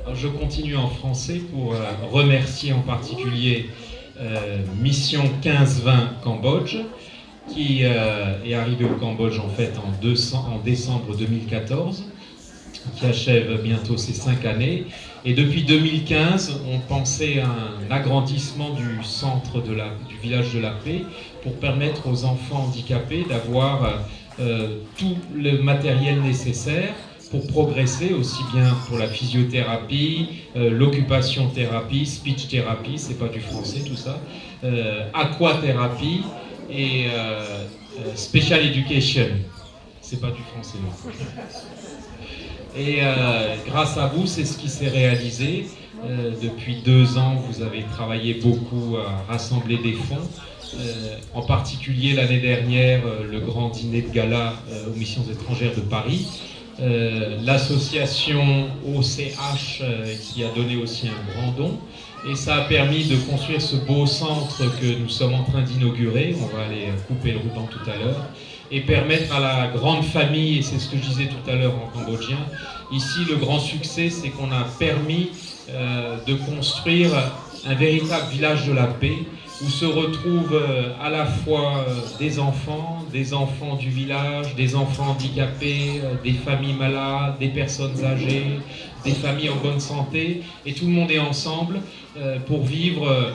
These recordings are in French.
Alors, je continue en français pour remercier en particulier Mission 15-20 Cambodge, qui est arrivée au Cambodge en fait en décembre 2014, qui achève bientôt ses 5 années. Et depuis 2015, on pensait à un agrandissement du centre du village de la Paix pour permettre aux enfants handicapés d'avoir tout le matériel nécessaire pour progresser, aussi bien pour la physiothérapie, l'occupation thérapie, speech thérapie, c'est pas du français tout ça, aquathérapie et special education, c'est pas du français non. Et grâce à vous, c'est ce qui s'est réalisé. Depuis 2 ans, vous avez travaillé beaucoup à rassembler des fonds. En particulier l'année dernière, le grand dîner de gala aux missions étrangères de Paris. L'association OCH qui a donné aussi un grand don. Et ça a permis de construire ce beau centre que nous sommes en train d'inaugurer. On va aller couper le ruban tout à l'heure. Et permettre à la grande famille, et c'est ce que je disais tout à l'heure en cambodgien, ici le grand succès, c'est qu'on a permis de construire un véritable village de la paix, où se retrouvent à la fois des enfants du village, des enfants handicapés, des familles malades, des personnes âgées, des familles en bonne santé, et tout le monde est ensemble pour vivre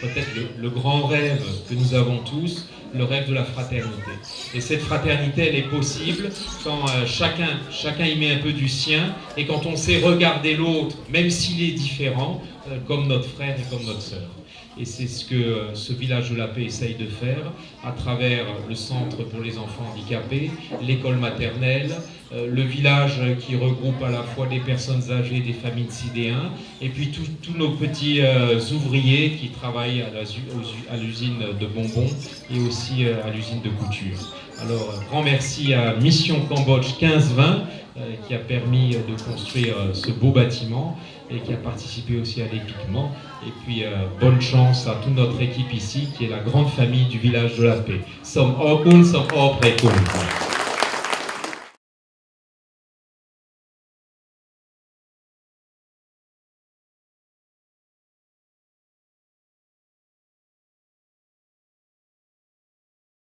peut-être le grand rêve que nous avons tous, le rêve de la fraternité. Et cette fraternité, elle est possible quand chacun y met un peu du sien, et quand on sait regarder l'autre, même s'il est différent, comme notre frère et comme notre sœur. Et c'est ce que ce village de la paix essaye de faire à travers le centre pour les enfants handicapés, l'école maternelle, le village qui regroupe à la fois des personnes âgées, des familles de sidéens, et puis tous nos petits ouvriers qui travaillent à l'usine de bonbons et aussi à l'usine de couture. Alors, grand merci à Mission Cambodge 15-20 qui a permis de construire ce beau bâtiment et qui a participé aussi à l'équipement. Et puis, bonne chance à toute notre équipe ici, qui est la grande famille du village de la paix. Som Okun, Som Oprekun.